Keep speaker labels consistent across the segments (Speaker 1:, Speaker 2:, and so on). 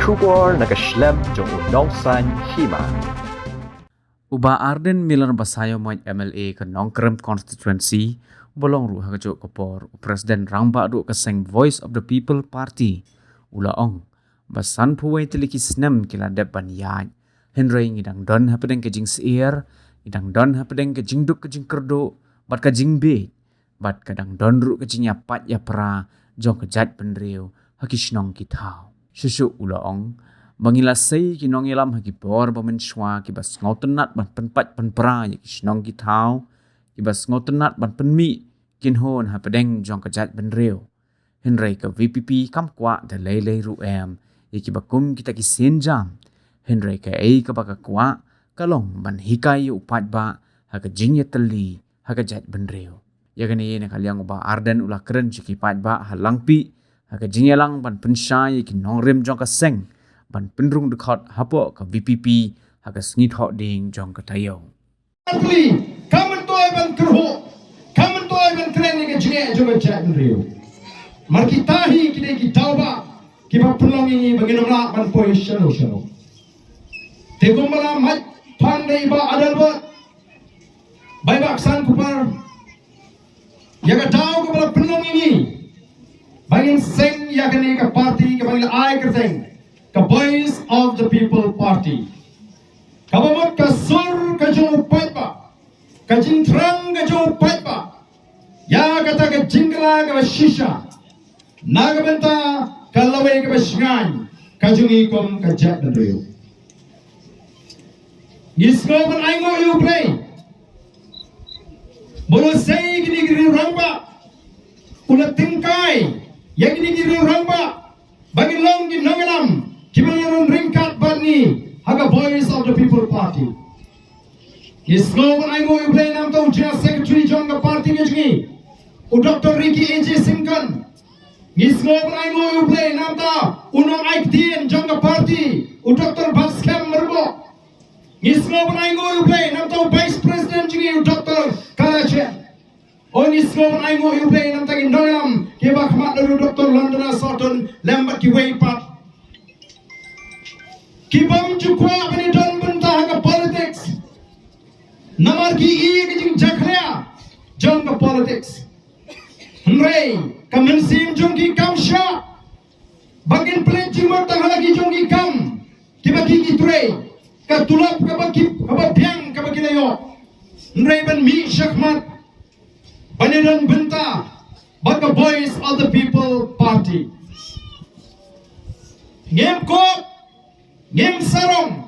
Speaker 1: syukur nakaslem jong unongsan hima.
Speaker 2: Uba Arden Miller Basayo Moit MLA ke Nongkrem constituency bolong ru hakajo kopor Presiden Rangba ru keseng Voice of the People Party ulaong basan puway tiliki snem kila depan yaj Henry ngidang don hapedeng ke jing seir ngidang don hapedeng ke jing duk ke jing kerdo bat ke jing be bat kadang don ru ke jing yapat ya pra jong ke jat penriu hakisnong kitau susu ulaong Bangilasay kinong ilam hagi por pamenswa kibas ngautenat ban penpat penpra ya kisnong kitau kibas ngautenat ban penmi kinhon hapedeng jong kejat benreu Henry ke VPP kamkwa da lele ruem ya kibakum kita kisenjam Henry ke ke baka kwa kalong ban hikai upat ba haga jingya teli haga jat benreu ya gani na kalyang uba Arden ula keren chikipat ba halangpi haga jingya lang ban pensha ya kinong rem jong kaseng ban pendrung dekat hapo ke VPP hagas ngit hok ding jong ke tayo.
Speaker 3: Kamen toy ban kerho, kamen toy ban keren ke jinge jong ke rio. Mar kita hi kide ki tauba ki ba pelong ini bagi nomla ban poi shano. Te gomala mat pandai ba adal ba. Bai ba aksan kupar. Ya ka tau ko ba pelong ini. Bangin seng ya kene ka party ka bangil ai kerteng. The Voice of the People Party. Kabamot ka sur ka jo paipa. Ka jintrang ka jo paipa. Ya kata ka jingla ka shisha. Nagabenta ka laway ka shingan. Ka jungi kom ka jat na rio. Gisgo ban aingo you play. Bolo say gini gini ramba. Ulat tingkai. Ya gini gini ramba. Bagi long gini nongelam. Kibayaran ringkat bani haga Voice of the People Party. Isgo ban aingo you play nam to General Secretary jong party ngejgi. U Dr. Ricky AJ Simkan. Isgo ban aingo you play nam ta unong Aiktien jong party. U Dr. Baskem Merbo. Isgo ban aingo you play nam to Vice President jgi u Dr. Kalache. On isgo ban aingo you play nam ta indoyam kiba khmat daru Dr. Londona Sorton lembat ki way pat. Kibam chukwa bani don banta ka politics namar ki ke jing jakhya jong ka politics hmrei kamen sim jong ki kam sha bagin plate jimot tang lagi jong ki kam kibaki ki tre ka tulap ka baki ka byang ka baki layo hmrei ban mi shakmat bani don banta baka Voice of the People Party ngem ko Ngem sarong,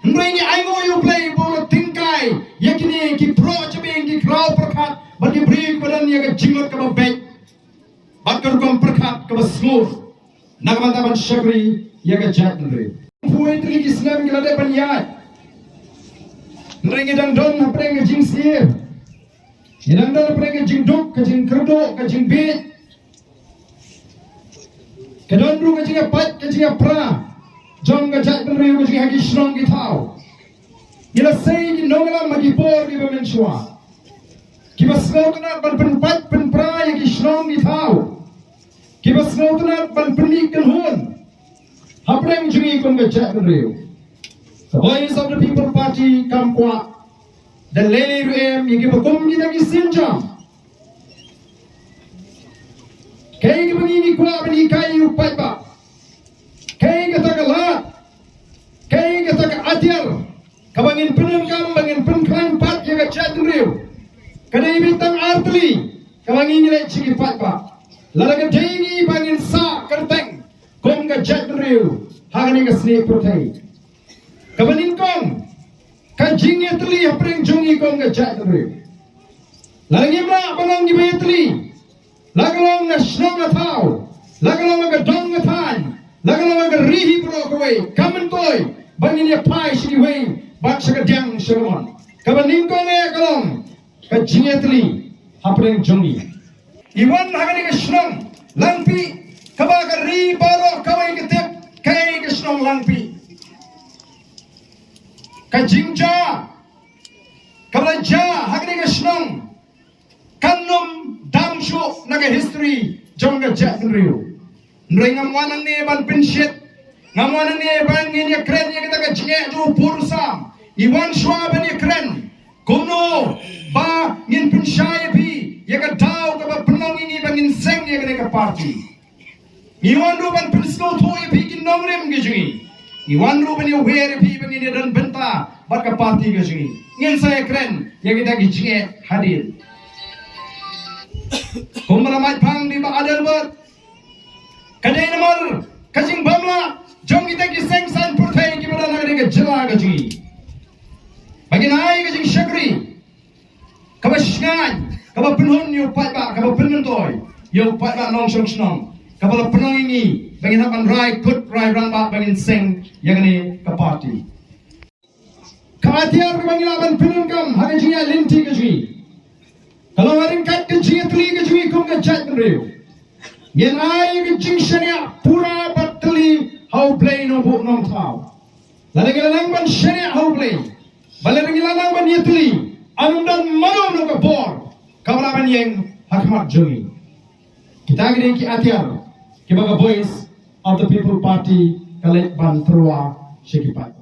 Speaker 3: hndoi ni aingo you play bolo tingkai, yakini ki pro chabeng ki kraw perkat, bagi break badan ya ke jingot ke babek, bakar kom perkat ke smooth, nagamanta ban shakri ya ke jat ndri. Puai tri ki snam ki lade ban yat, ndri ngedang don hapre ke jing sir, ngedang don hapre ke jing duk, ke jing kerdo, ke jing bit, ke don ru ke jing apat, ke jing apra. Jong ka jat ben riu jing hagi shrong ki tau. Ila say ki nongla magi por ki bamenswa. Ki basnotna ban penpat penpra ki shrong ki tau. Ki basnotna ban penik kan hun. Hapreng jing kon ka jat ben riu. The Voice of the People Party kamkwa. The lele ruem ki bakum ki nagi sinjam. Kay ki bangini kwa bani kai upai ba. Kay kata kalat, kay kata ka adyar, kabangin penun kam, bangin penkran pat yang kacat riu, kadai bintang artli, kabangin nilai ciki pat pa, lalaga daini bangin sa kerteng, kong kacat riu, hagani kasni protein, kabangin kong, kajingnya teli hapreng jungi kong kacat riu, lagi ma bangang di bayatli, lagalong na shnong atau, lagalong agadong atan. Lagalong aga rihi bro kawai kamen toy bangin ya pai shiki wei bak shaka dyang shagamon kabaning ko nga kalong ka jingetli hapreng jongi iwan hagani ka shnong langpi kabaga ri baro kawai ketep kay ka shnong langpi ka jingja kabanja hagani ka shnong kanum damshu naga history jonga jatnriu Nrengam wanang ni ban penshit Ngamuan ni bangin ya keren ya kita kecengek tu pursam. Iwan shwa ban ya keren. Kuno ba ngin pensyai pi ya ka tau ka ba penong ini bangin seng ya ka parti. Iwan ru ban penslo to ya pi kin nongrem ge jungi. Iwan ru ban ya wer pi bangin ya dan benta ba ka parti ge jungi. Ngin saya keren ya kita kecengek hadir. Kumala mai pang di ba adal ber. Kadai nomor kajing bamla jong kita ki seng san purthai ki bada nagre ke jela ga jungi. Bagi nai ke jing syakri kaba shngai kaba penhun yu pai ba kaba penhun toy yu pai ba nong shong shnong kaba penong ini bagi hapan rai kut rai rang ba bagi seng yang ni ke parti katiar ke bagi laban penhun kam ha jing ya linti ke jing kalau waring kat ke jing tli ke jing kum ke chat riu yen ai ke jing shania pura batli how play no bu nong thau la de lang ban shania how play Balang ilanang ban yetli anum dan mano no ka bor kameraman yang hakmat jungi kita gede ki atiar ki baga voice of the people party kalek ban terwa shekipat